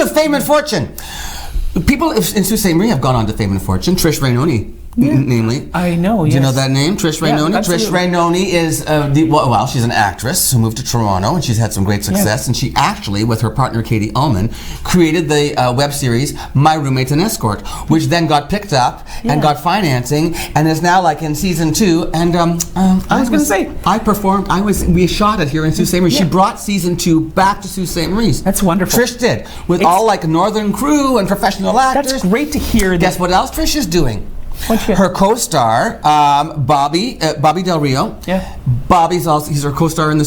of fame and fortune, people in Sault Ste. Marie have gone on to fame and fortune. Trish Rainoni, namely. I know, Do you know that name, Trish Rainoni? Yeah, Trish Rainoni is, she's an actress who moved to Toronto, and she's had some great success. And she actually, with her partner Katie Ullman, created the web series My Roommate's an Escort, which then got picked up and got financing, and is now like in season 2. And I was going to say, we shot it here in Sault Ste. Marie. She brought season 2 back to Sault Ste. Mary's. That's wonderful. Trish did, with all like Northern crew and professional actors. That's great to hear. Guess what else Trish is doing? Her co-star, Bobby Del Rio. Yeah. Bobby's also, he's her co-star in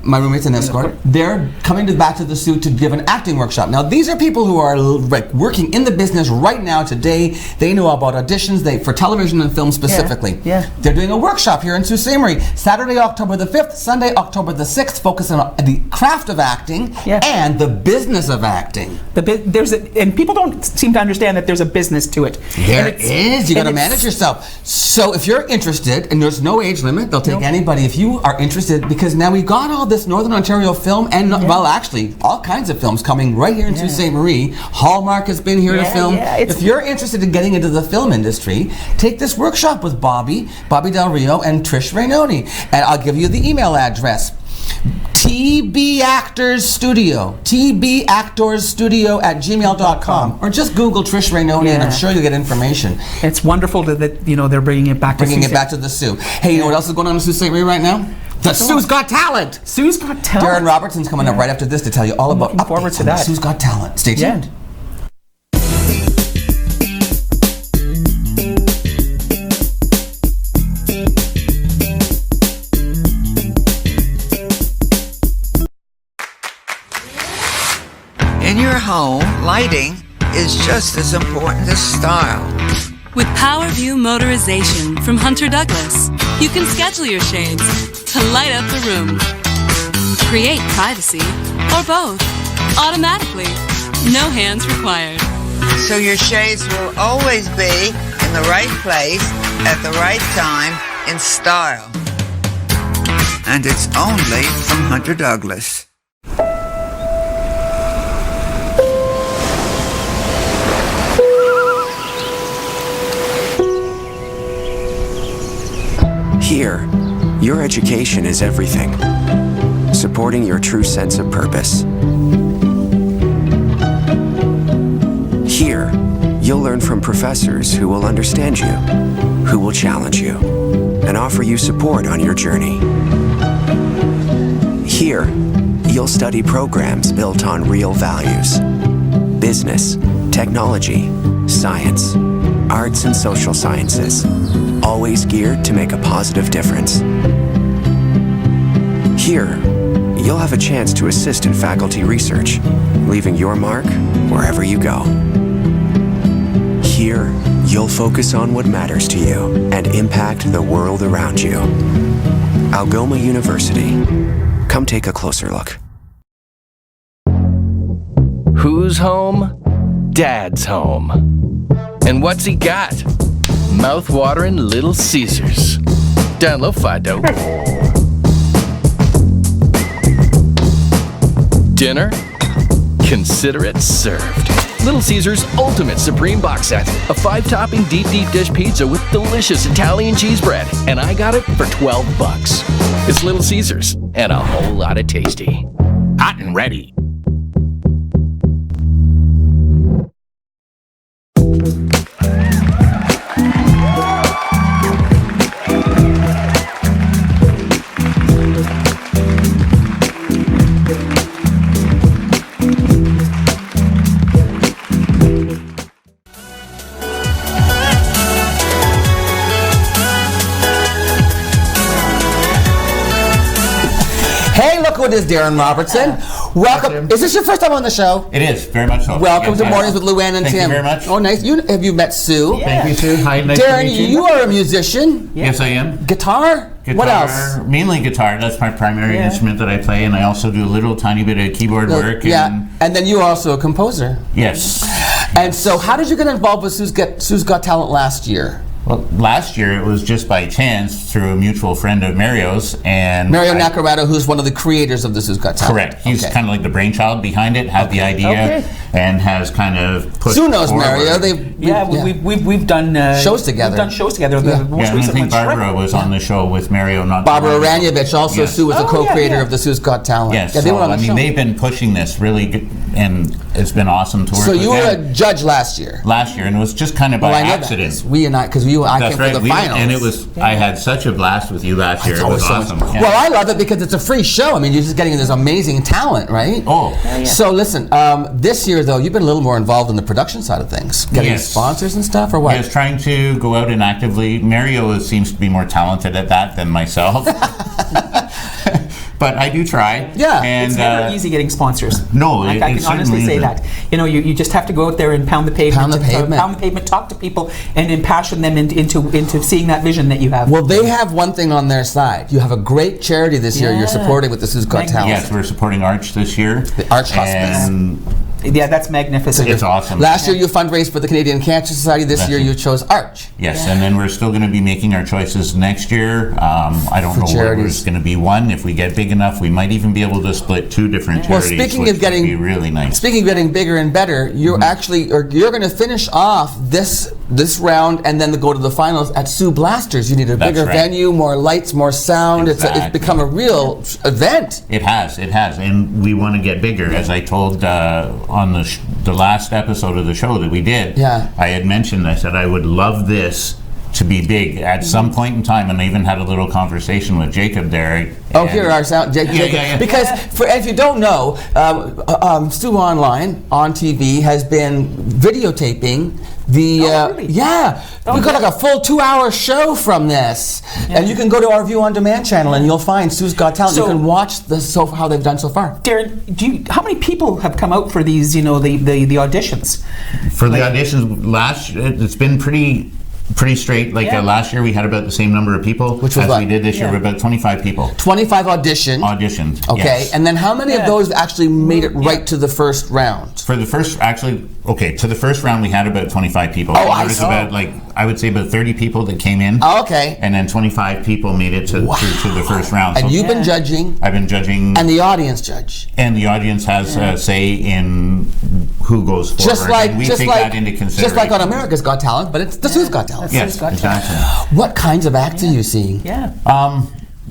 My Roommate's an Escort. They're coming back to the suit to give an acting workshop. Now, these are people who are like working in the business right now today. They know about auditions for television and film specifically. Yeah. They're doing a workshop here in Sault Ste. Marie. Saturday, October the 5th, Sunday, October the 6th, focusing on the craft of acting and the business of acting. And people don't seem to understand that there's a business to it. There is. You got to manage yourself. So if you're interested, and there's no age limit, they'll take anybody if you are interested, because now we got all this Northern Ontario film and, well, actually, all kinds of films coming right here in Sault Ste. Marie. Hallmark has been here to film. If you're interested in getting into the film industry, take this workshop with Bobby Del Rio, and Trish Rainoni. And I'll give you the email address. TB Actors Studio @gmail.com, or just Google Trish Rainoni and I'm sure you'll get information. It's wonderful that they're bringing it back to the Sioux. Hey, you know what else is going on in Sault Ste. Marie right now? The Sioux's Got Talent. Sioux's Got Talent. Darren Robertson's coming up right after this to tell you all about looking forward to that. Sioux's Got Talent. Stay tuned. In your home, lighting is just as important as style. With PowerView Motorization from Hunter Douglas, you can schedule your shades to light up the room, create privacy, or both, automatically. No hands required. So your shades will always be in the right place at the right time in style. and it's only from Hunter Douglas. Here, your education is everything, supporting your true sense of purpose. Here, you'll learn from professors who will understand you, who will challenge you, and offer you support on your journey. Here, you'll study programs built on real values: business, technology, science, arts and social sciences, always geared to make a positive difference. Here, you'll have a chance to assist in faculty research, leaving your mark wherever you go. Here, you'll focus on what matters to you and impact the world around you. Algoma University. Come take a closer look. Who's home? Dad's home. And what's he got? Mouth-watering Little Caesars. Download Fido. Dinner? Consider it served. Little Caesars Ultimate Supreme Box Set. A 5-topping deep dish pizza with delicious Italian cheese bread. And I got it for $12. It's Little Caesars and a whole lot of tasty. Hot and ready. It is Darren Robertson. Welcome. Is this your first time on the show? It is, very much so. Welcome yes, to Mornings with Luann and Thank Tim. Thank you very much. Oh, nice. Have you met Sue? Yeah. Thank you, Sue. Hi, nice Darren, to meet you. You are a musician. Yeah. Yes, I am. Guitar? What else? Mainly guitar. That's my primary instrument that I play, and I also do a little tiny bit of keyboard work. And then you're also a composer. Yes. And so how did you get involved with Sue's Got Talent last year? Well, last year it was just by chance through a mutual friend of Mario's, and Mario Nacarado, who's one of the creators of the Sue's Got Talent. Correct. He's kind of like the brainchild behind it, had the idea, and has kind of pushed Sue knows forward. Mario. We've done shows together. We've done shows together. The most I recent think one, Barbara was on the show with Mario. Not Barbara Ranjevich, also Yes. Sue was the co-creator of the Sue's Got Talent. Yes. Yeah, they were on the show. they've been pushing this really good, and it's been awesome to work So with you were them. a judge last year. And it was just kind of by accident. We and I, because I came for the finals. And it was, I had such a blast with you last year. It was awesome. Yeah. Well, I love it because it's a free show. I mean, you're just getting this amazing talent, right? Oh. So listen, this year though, you've been a little more involved in the production side of things, getting sponsors and stuff, or what? Yes, trying to go out and actively. Mario seems to be more talented at that than myself. But I do try. Yeah, and it's never easy getting sponsors. No, I can honestly say that. You know, you just have to go out there and pound the pavement. Pound the pavement, talk to people, and impassion them into seeing that vision that you have. Well, they have one thing on their side. You have a great charity this year you're supporting with the Sue's Got Talent. Yes, we're supporting Arch this year. The Arch Hospice. Yeah, that's magnificent. It's awesome. Last year you fundraised for the Canadian Cancer Society. This year you chose Arch. Yes, and then we're still going to be making our choices next year. I don't know whether it's going to be one. If we get big enough, we might even be able to split 2 different charities. Well, speaking of getting, would be really nice. Speaking of getting bigger and better, you're actually, or you're going to finish off this round and then go to the finals at Sue Blasters. You need a bigger venue, more lights, more sound. Exactly. It's become a real event. It has, and we want to get bigger. As I told on the last episode of the show that we did, I had mentioned, I said I would love this to be big at some point in time, and I even had a little conversation with Jacob there. Oh, here our sound, Jacob. Because if you don't know, Stu Online on TV has been videotaping the we got like a full 2-hour show from this, and you can go to our View on Demand channel and you'll find Sue's Got Talent. You can watch how they've done so far. Darren, how many people have come out for these? The auditions. For the auditions last, it's been pretty pretty straight. Like last year, we had about the same number of people Which was as what? we did this year. We're about 25 people. 25 auditioned. Okay, yes. And then how many of those actually made it right to the first round? For the first, to the first round, we had about 25 people. Oh, I see. About, I would say about 30 people that came in. Oh, okay. And then 25 people made it to the first round. And you've been judging. I've been judging. And the audience judge. And the audience has say in who goes forward. We take that into consideration. Just like on America's Got Talent, but it's the Who's Got Talent. Yes, exactly. What kinds of acts are you seeing?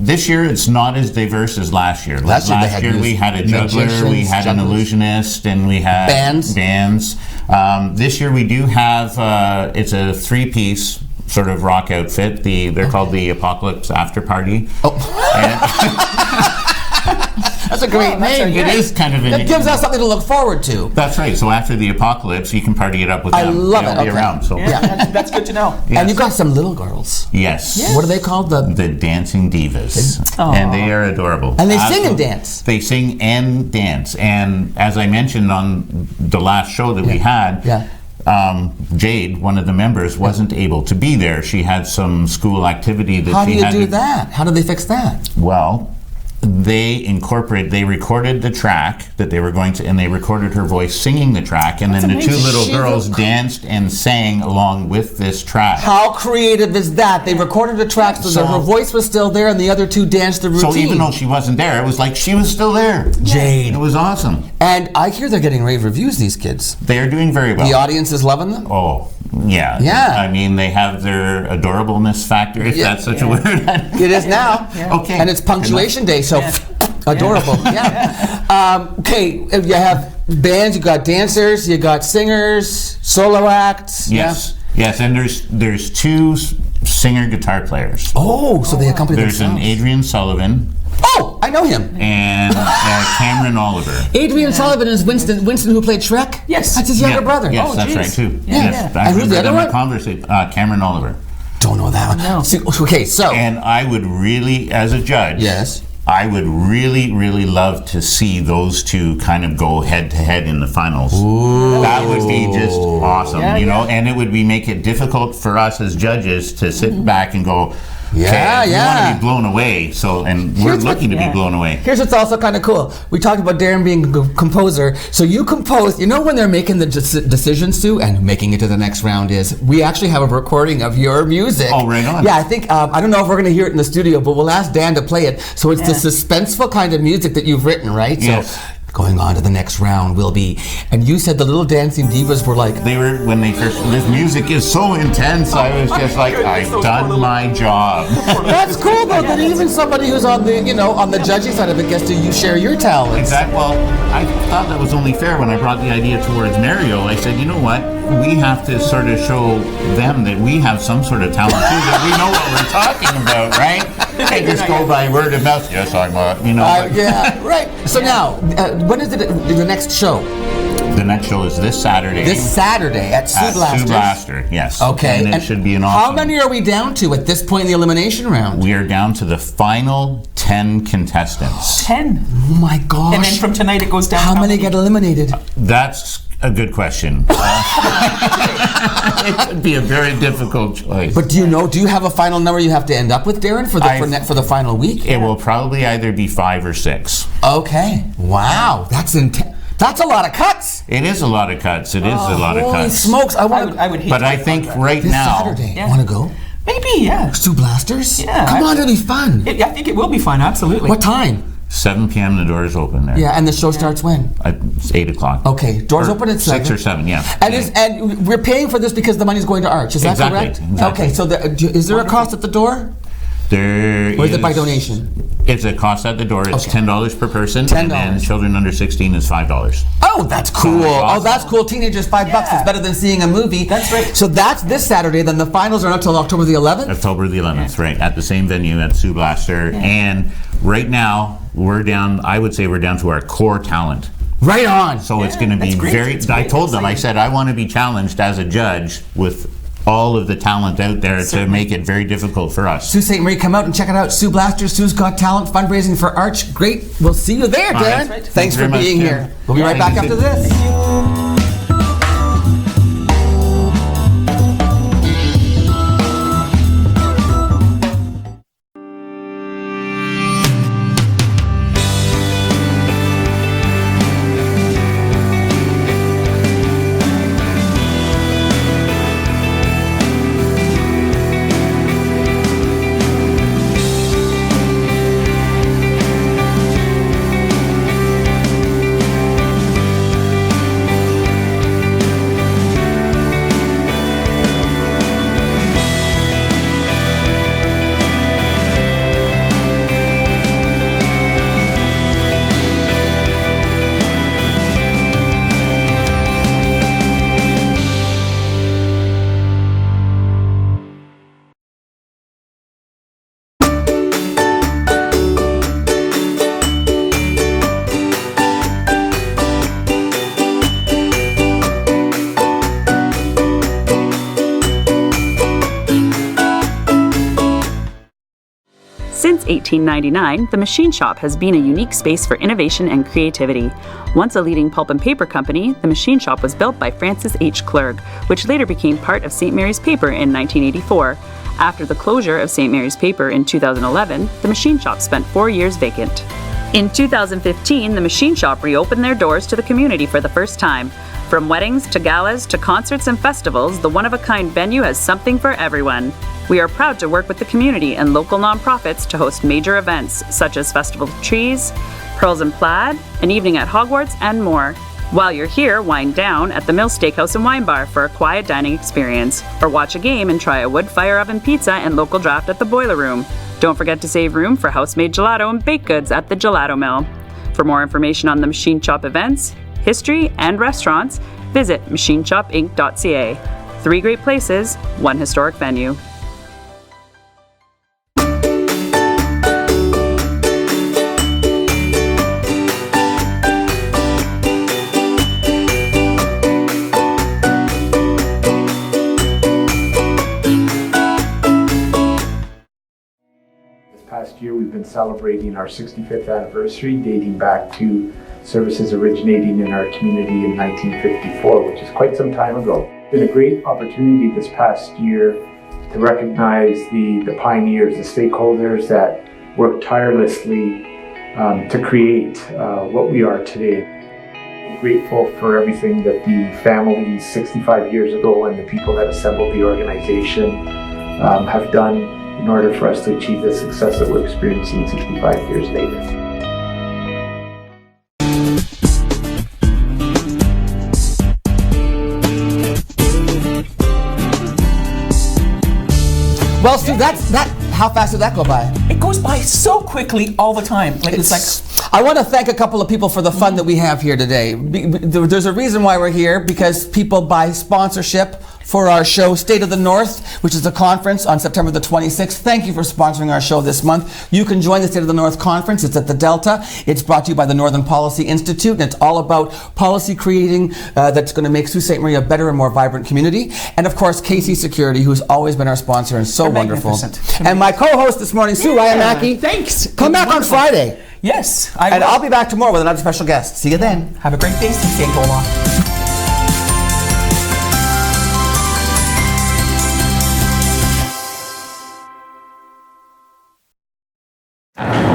This year it's not as diverse as last year. Last year we had a juggler, we had an illusionist, and we had bands. This year we do have it's a 3-piece sort of rock outfit. They're called the Apocalypse After Party. That's a great name. It is kind of That gives us something to look forward to. That's right. So after the apocalypse, you can party it up with them. I love it. Be around. So that's good to know. Yes. And you've got some little girls. Yes. What are they called? The Dancing Divas. And they are adorable. And they sing and dance. They sing and dance. And as I mentioned on the last show that we had, Jade, one of the members, wasn't able to be there. She had some school activity that How do she you had do to, that? How do they fix that? Well, they recorded the track that they were going to, and they recorded her voice singing the track, and then the two little girls danced and sang along with this track. How creative is that? They recorded the track so that her voice was still there and the other two danced the routine. So even though she wasn't there, it was like she was still there. Jade. It was awesome. And I hear they're getting rave reviews, these kids. They are doing very well. The audience is loving them? Oh, yeah. Yeah. I mean, they have their adorableness factor, if that's such a word. It is now. Okay. And it's punctuation day, so adorable. Okay, you have bands, you got dancers, you got singers, solo acts. Yes. Yes, and there's two singer guitar players. Oh, so they accompany themselves. There's an Adrian Sullivan. Oh, I know him. And Cameron Oliver. Adrian Sullivan is Winston who played Shrek? Yes. That's his younger brother. Yes, that's right too. Yes. And who's the other one? Cameron Oliver. Don't know that one. No. Okay, so. And I would really, as a judge, I would really, really love to see those two kind of go head to head in the finals. Ooh. That would be just awesome, you know, and it would make it difficult for us as judges to sit back and go, we want to be blown away. So, and we're looking to be blown away. Here's what's also kind of cool. We talked about Darren being a composer. So you compose, you know when they're making the decisions to and making it to the next round is, we actually have a recording of your music. Oh, right on. Yeah, I think, I don't know if we're going to hear it in the studio, but we'll ask Dan to play it. So it's the suspenseful kind of music that you've written, right? Yes. So, going on to the next round will be, and you said the little dancing divas were like, they were, when they first, this music is so intense, I was just like, I've done my job. That's cool though, that even somebody who's on the, on the judging side of it gets to share your talents. Exactly. Well, I thought that was only fair when I brought the idea towards Mario. I said, you know what, we have to sort of show them that we have some sort of talent too, that we know what we're talking about, right? They just go by word of mouth. Yes, I'm yeah, right. So now, when is the next show? The next show is this Saturday. This Saturday at Sue Blaster. Sue Blaster, yes. Okay. And it should be an awesome. How many are we down to at this point in the elimination round? We are down to the final 10 contestants. 10? Oh my gosh. And then from tonight it goes down. How many get eliminated? That's a good question. It could be a very difficult choice. But do you have a final number you have to end up with, Darren, for the final week? It will probably either be 5 or 6. Okay. Wow. That's intense. That's a lot of cuts. It is a lot of cuts. It is a lot of cuts. Holy smokes! I would hate. But I think right this now. Saturday. Want to go? Maybe, yeah. Sue Blasters? Yeah. Come on, it'll be fun. I think it will be fun. Absolutely. What time? 7 p.m. the doors open there. Yeah, and the show starts when? It's 8 o'clock. Okay, doors open at 7. 6 or 7, yeah. And we're paying for this because the money's going to Arch. Is that correct? Exactly. Okay, so is there a cost at the door? Or is it by donation? It's a cost at the door. It's $10 per person. $10. And children under 16 is $5. Oh, that's cool. Awesome. Oh, that's cool. Teenagers, $5. It's better than seeing a movie. That's right. So that's this Saturday. Then the finals are not until October the 11th? October the 11th, right. At the same venue at Sue Blaster. Yeah. And right now, I would say we're down to our core talent. Right on. So it's going to be I told them, I said, I want to be challenged as a judge with all of the talent out there to make it very difficult for us. Sue St. Marie, come out and check it out. Sue Blaster, Sue's Got Talent, fundraising for Arch. Great. We'll see you there, Darren. Right. Thanks for being here. We'll be right back after this. 1899, the Machine Shop has been a unique space for innovation and creativity. Once a leading pulp and paper company, the Machine Shop was built by Francis H. Clerg, which later became part of St. Mary's Paper in 1984. After the closure of St. Mary's Paper in 2011, the Machine Shop spent 4 years vacant. In 2015, the Machine Shop reopened their doors to the community for the first time. From weddings to galas to concerts and festivals, the one-of-a-kind venue has something for everyone. We are proud to work with the community and local nonprofits to host major events such as Festival of Trees, Pearls and Plaid, an evening at Hogwarts, and more. While you're here, wind down at the Mill Steakhouse and Wine Bar for a quiet dining experience, or watch a game and try a wood fire oven pizza and local draft at the Boiler Room. Don't forget to save room for house-made gelato and baked goods at the Gelato Mill. For more information on the Machine Shop events, history, and restaurants, visit machineshopinc.ca. 3 great places, 1 historic venue. Last year we've been celebrating our 65th anniversary, dating back to services originating in our community in 1954, which is quite some time ago. It's been a great opportunity this past year to recognize the pioneers, the stakeholders that worked tirelessly to create what we are today. I'm grateful for everything that the families 65 years ago and the people that assembled the organization have done in order for us to achieve the success that we're experiencing 65 years later. Well, Stu, how fast did that go by? It goes by so quickly all the time. It's like I want to thank a couple of people for the fun that we have here today. There's a reason why we're here, because people buy sponsorship for our show, State of the North, which is a conference on September the 26th. Thank you for sponsoring our show this month. You can join the State of the North conference. It's at the Delta. It's brought to you by the Northern Policy Institute, and it's all about policy creating that's going to make Sault Ste. Marie a better and more vibrant community. And of course, KC Security, who's always been our sponsor and so wonderful. And my co-host this morning, Sue Mackey. Thanks. Come back on Friday. Yes. And I'll be back tomorrow with another special guest. See you then. Have a great day. Stay go along.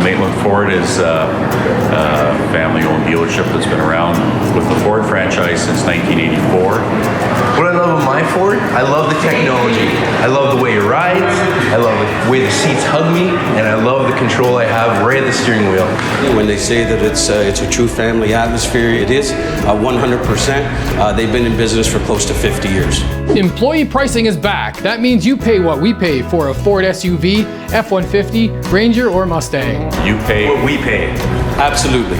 Maitland Ford is a family-owned dealership that's been around with the Ford franchise since 1984. What I love about my Ford, I love the technology. I love the way it rides, I love the way the seats hug me, and I love the control I have right at the steering wheel. When they say that it's a true family atmosphere, it is 100%. They've been in business for close to 50 years. Employee pricing is back. That means you pay what we pay for a Ford SUV, F-150, Ranger, or Mustang. You pay what we pay. Absolutely.